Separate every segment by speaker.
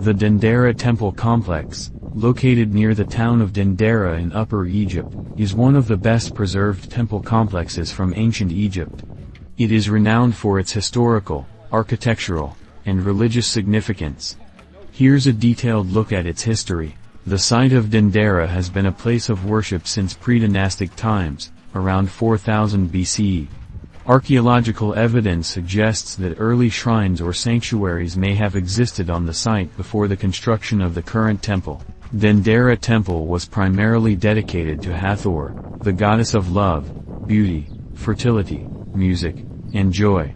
Speaker 1: The Dendera Temple Complex, located near the town of Dendera in Upper Egypt, is one of the best preserved temple complexes from ancient Egypt. It is renowned for its historical, architectural, and religious significance. Here's a detailed look at its history. The site of Dendera has been a place of worship since pre-dynastic times, around 4000 BCE. Archaeological evidence suggests that early shrines or sanctuaries may have existed on the site before the construction of the current temple. Dendera Temple was primarily dedicated to Hathor, the goddess of love, beauty, fertility, music, and joy.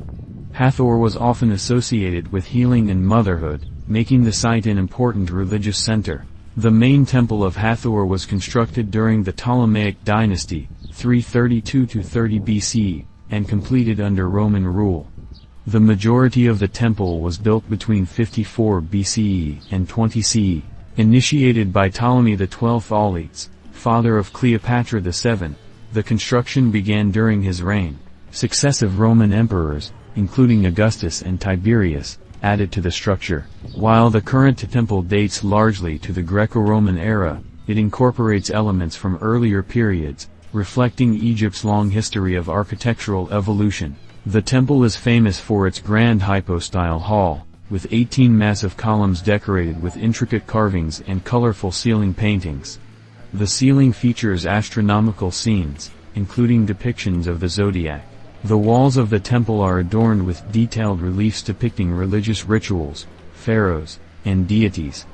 Speaker 1: Hathor was often associated with healing and motherhood, making the site an important religious center. The main temple of Hathor was constructed during the Ptolemaic dynasty, 332–30 BCE. And completed under Roman rule. The majority of the temple was built between 54 BCE and 20 CE, initiated by Ptolemy XII Auletes, father of Cleopatra VII. The construction began during his reign. Successive Roman emperors, including Augustus and Tiberius, added to the structure. While the current temple dates largely to the Greco-Roman era, it incorporates elements from earlier periods, reflecting Egypt's long history of architectural evolution. The temple is famous for its grand hypostyle hall, with 18 massive columns decorated with intricate carvings and colorful ceiling paintings. The ceiling features astronomical scenes, including depictions of the zodiac. The walls of the temple are adorned with detailed reliefs depicting religious rituals, pharaohs, and deities.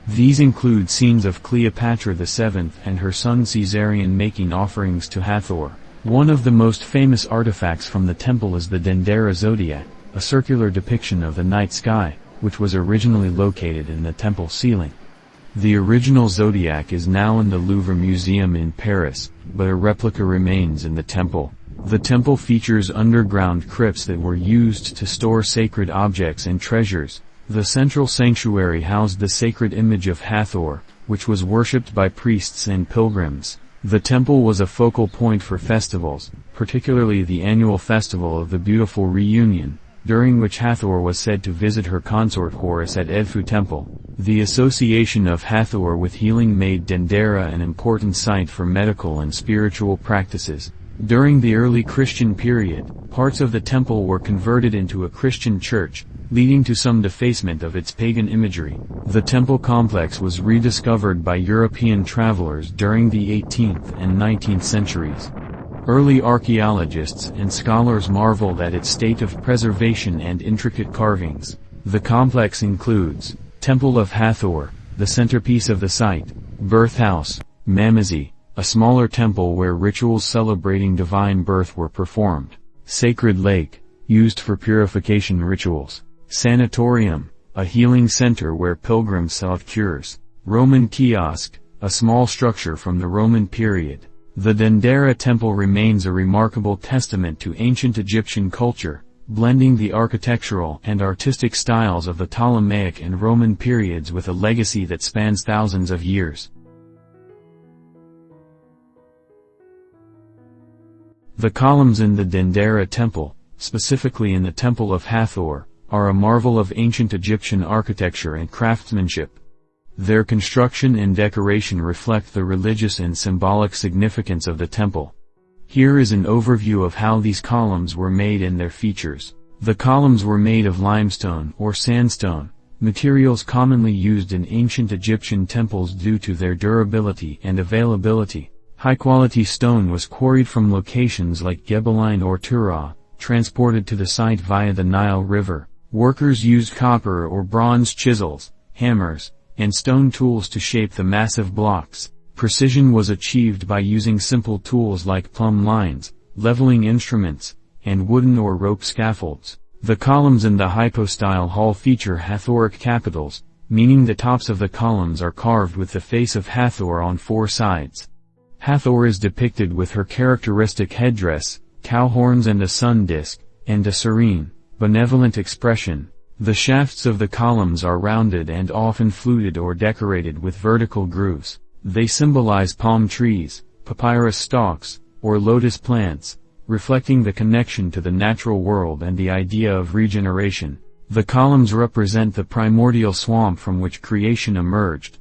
Speaker 1: These include scenes of Cleopatra VII and her son Caesarion making offerings to Hathor. One of the most famous artifacts from the temple is the Dendera zodiac, a circular depiction of the night sky, which was originally located in the temple ceiling. The original zodiac is now in the Louvre Museum in Paris, but a replica remains in the temple. The temple features underground crypts that were used to store sacred objects and treasures. The central sanctuary housed the sacred image of Hathor, which was worshipped by priests and pilgrims. The temple was a focal point for festivals, particularly the annual festival of the Beautiful Reunion, during which Hathor was said to visit her consort Horus at Edfu Temple. The association of Hathor with healing made Dendera an important site for medical and spiritual practices. During the early Christian period, parts of the temple were converted into a Christian church, leading to some defacement of its pagan imagery. The temple complex was rediscovered by European travelers during the 18th and 19th centuries. Early archaeologists and scholars marveled at its state of preservation and intricate carvings. The complex includes Temple of Hathor, the centerpiece of the site, Birth House, Mamazi, a smaller temple where rituals celebrating divine birth were performed, Sacred Lake, used for purification rituals, Sanatorium, a healing center where pilgrims sought cures, Roman Kiosk, a small structure from the Roman period. The Dendera Temple remains a remarkable testament to ancient Egyptian culture, blending the architectural and artistic styles of the Ptolemaic and Roman periods with a legacy that spans thousands of years. The columns in the Dendera Temple, specifically in the Temple of Hathor, are a marvel of ancient Egyptian architecture and craftsmanship. Their construction and decoration reflect the religious and symbolic significance of the temple. Here is an overview of how these columns were made and their features. The columns were made of limestone or sandstone, materials commonly used in ancient Egyptian temples due to their durability and availability. High-quality stone was quarried from locations like Gebeline or Tura, transported to the site via the Nile River. Workers used copper or bronze chisels, hammers, and stone tools to shape the massive blocks. Precision was achieved by using simple tools like plumb lines, leveling instruments, and wooden or rope scaffolds. The columns in the hypostyle hall feature Hathoric capitals, meaning the tops of the columns are carved with the face of Hathor on four sides. Hathor is depicted with her characteristic headdress, cow horns and a sun disk, and a serene, benevolent expression. The shafts of the columns are rounded and often fluted or decorated with vertical grooves. They symbolize palm trees, papyrus stalks, or lotus plants, reflecting the connection to the natural world and the idea of regeneration. The columns represent the primordial swamp from which creation emerged,